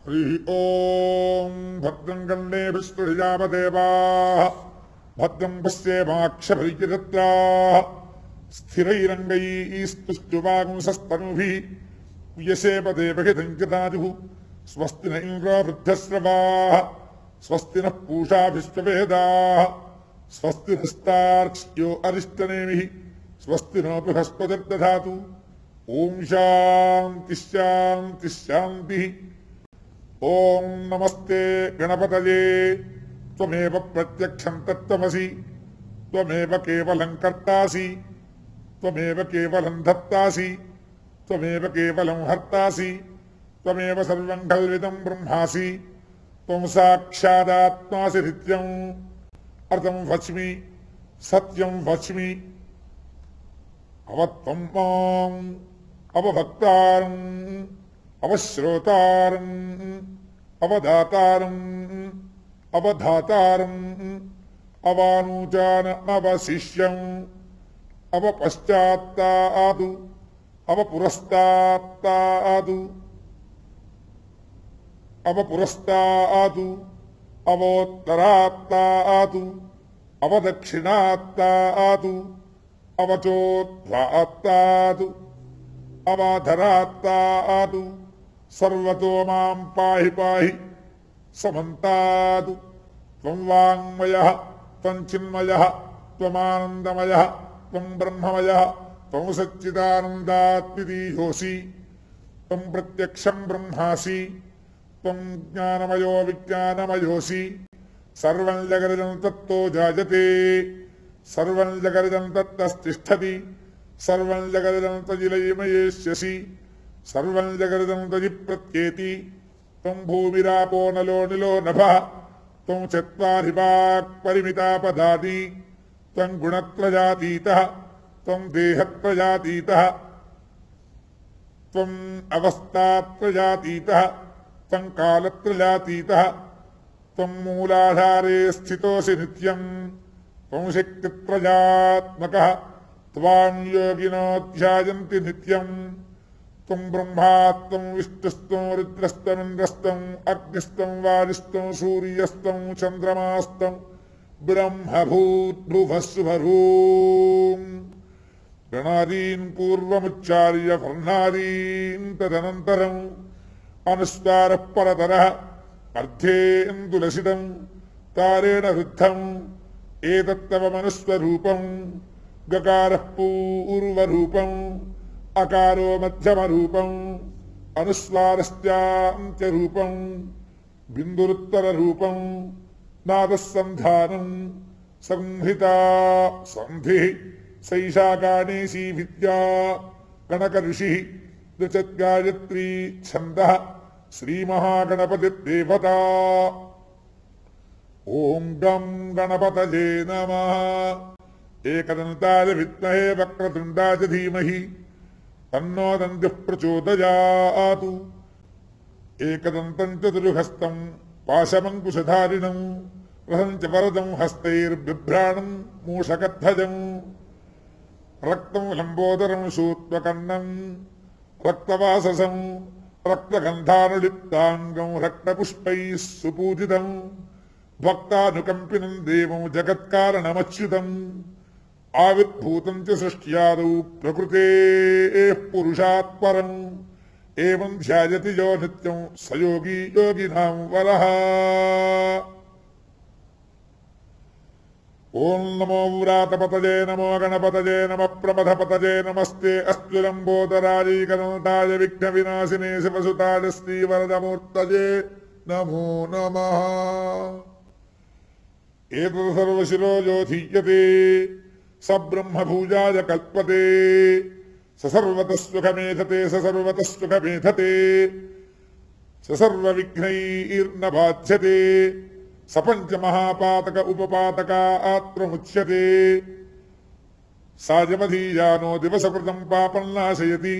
ॐ भद्रं कर्णेभिः स्पृशयामदेवाः भद्रं पश्येमाक्षभिर्यजत्राः स्थिरैरङ्गैस्तुष्टुवांसस्तनूभिः यशेमदेवहितं स्वस्ति न इन्द्रो वृद्धश्रवाः स्वस्ति नः पूषा विश्ववेदाः स्वस्ति नस्तार्क्ष्यो अरिष्टनेमिः स्वस्ति नो बृहस्पतिर्दधातु। ओम शांति शांति शांति। ओम नमस्ते गणपतये त्वमेव प्रत्यक्षं तत्त्वमसि त्वमेव केवलं कर्तासि त्वमेव केवलं धर्तासि त्वमेव केवलं हर्तासि त्वमेव सर्वं खल्विदं ब्रह्मासि त्वं साक्षादात्मासि नित्यम् अर्धं वच्मि सत्यं वच्मि अवत्वं माम् अवभक्तारम् अवश्रोतारम् अवदातारम् अवधातारम् अवानुजानमवशिष्यम् अवपश्चात्तादु अवपुरस्तात्तादु अवपुरस्तादु अवोत्तरात्तादु अवदक्षिणात्तादु अवचोद्ध्वात्तादु अवाधरात्तादु सर्वतो मां पाहि पाहि समन्तादु। त्वं वाङ्मयः त्वं चिन्मयः त्वमानन्दमयः त्वं ब्रह्ममयः त्वं सच्चिदानन्दात्मिदीयोऽसि त्वं प्रत्यक्षं ब्रह्मासि त्वं ज्ञानमयो विज्ञानमयोऽसि सर्वं जगदिदं तत्तो जायते सर्वं जगदिदं तत्तस्तिष्ठति सर्वं जगदिदं तजिलयिमयेष्यसि सर्वं जगदिदं तजि प्रत्येति त्वं भूमिरापो नलो निलो नभः त्वं चत्वारि वाक्परिमितापदानि त्वं गुणत्रयातीतः त्वं देहत्रयातीतः त्वं अवस्थात्रयातीतः त्वं कालत्रयातीतः त्वं मूलाधारे स्थितोऽसि नित्यं त्वं शक्तित्रयात्मकः त्वां योगिनो ध्यायन्ति नित्यं त्वं ब्रह्मा त्वं विष्णुस्त्वं रुद्रस्त्वं इन्द्रस्त्वं अग्निस्त्वं वायुस्त्वं सूर्यस्त्वं चन्द्रमास्त्वं ब्रह्मभूद्भुवस्सुभरूं गणादीन् पूर्वमुच्चार्य वर्णादीन् तदनन्तरम् अनुस्वारः परतरः अर्धेन्दुलसितं तारेण रुद्धम् एतत्तव मनुस्वरूपं गकारः पूर्वरूपम् अकारो मध्यमरूपम् अनुस्वारस्यान्त्यरूपम् बिन्दुरुत्तररूपम् नादः सन्धानम् संहिता सन्धिः सैषा गाणेशी विद्या गणकऋषिः दृचद्गायत्री छन्दः श्रीमहागणपतिर्देवता। ओं गं गणपतये नमः। एकदन्ताय विद्महे वक्रतुण्डाय धीमहि तन्नो दन्तिः प्रचोदयात्। एकदन्तं चतुर्हस्तं पाशमङ्कुशधारिणं रथं च वरदं हस्तैर्बिभ्राणं मूषकध्वजं रक्तं लम्बोदरं शूत्वकर्णं रक्तवाससं रक्तगन्धानुलिप्ताङ्गं रक्तपुष्पैः सुपूजितं भक्तानुकम्पिनं देवं जगत्कारणमच्युतम् आविर्भूतं च सृष्ट्यादौ प्रकृतेः पुरुषात् परम् एवं ध्यायति यो नित्यं स योगी योगिनां वरः। ओं नमो व्रातपतये नमो गणपतये नमः प्रमथपतये नमस्ते अस्तु लम्बोदराजीकदन्ताय विघ्नविनाशिने शिवसुताय श्रीवरदमूर्तये नमो नमः। एतत् सर्वशिरो योधीयते स ब्रह्मभूजाय कल्पते स सर्वतः सुखमेधते स सर्वतः सुखमेधते स सर्वविघ्नैर्न बाध्यते स पञ्चमहापातक उपपातकात्रमुच्यते सायमधीयानो दिवसकृतं पापं नाशयति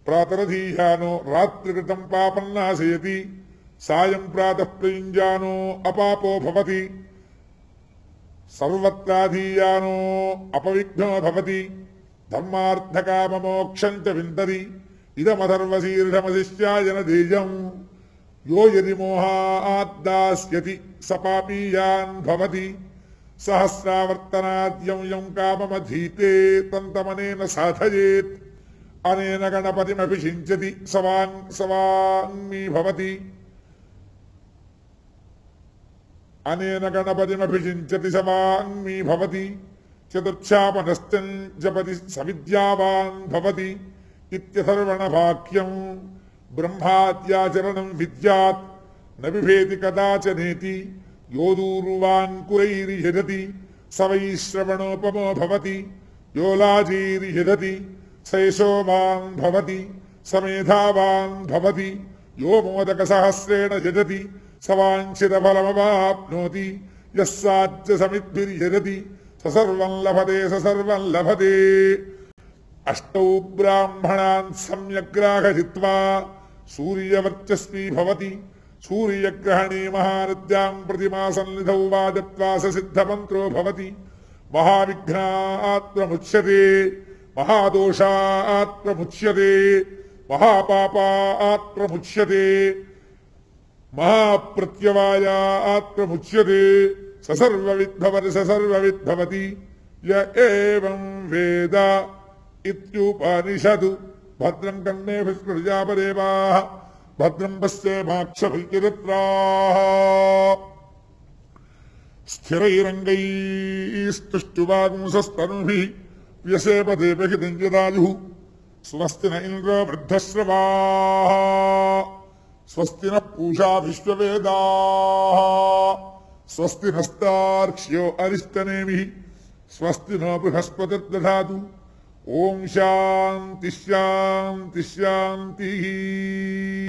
प्रातरधीयानो रात्रिकृतं पापं नाशयति सायं प्रातः प्रयुञ्जानो अपापो भवति सर्वत्राधीयानो अपविघ्नो भवति धर्मार्थकाममोक्षं च विन्दति इदमथर्वशीर्षमधिष्यायन देयम् यो यदि मोहाद्दास्यति स पापीयान् भवति सहस्रावर्तनाद्यं यं काममधीते तन्तमनेन साधयेत् अनेन गणपतिमपि शिञ्चति सवाङ्मी भवति अनेन गणपतिमपि शिञ्चति सवाङ्मी भवति चतुर्थापनश्चं जपति सविद्यावान् भवति इत्यथर्वणवाक्यं ब्रह्माद्याचरणं विद्यात् न बिभेति कदाचनेति यो दूर्वाङ्कुरैर्यजति स वै श्रवणोपमो भवति यो लाजीर्यजति स यशोवान् भवति स मेधावान् भवति यो मोदकसहस्रेण यजति स वाञ्छितफलमवाप्नोति यः साध्यसमिद्भिर्यजति स सर्वं लभते अष्टौ ब्राह्मणान् सम्यग्राहयित्वा सूर्यवर्चस्वी भवति सूर्यग्रहणे महानद्यां प्रतिमासन्निधौ वादत्वा स सिद्धमन्त्रो भवति महाविघ्नात् प्रमुच्यते महादोषात् प्रमुच्यते महापापात् प्रमुच्यते महाप्रत्यवायात् प्रमुच्यते स सर्वविद् भवति य एवं वेद इत्युपनिषदु भद्रं कर्णेभिः प्रजापदेवाः भद्रं पश्येमाक्षभिर्यजत्राः स्थिरैरङ्गैस्तुष्टुवागुंसस्तनूभिः व्यसेपदेवहितं यदायुः स्वस्ति न इन्द्रो वृद्धश्रवाः स्वस्ति न पूषा विश्ववेदाः स्वस्ति नस्तार्क्ष्यो अरिष्टनेमिः स्वस्ति नो बृहस्पतिर्दधातु ओम शांति शांति शांति।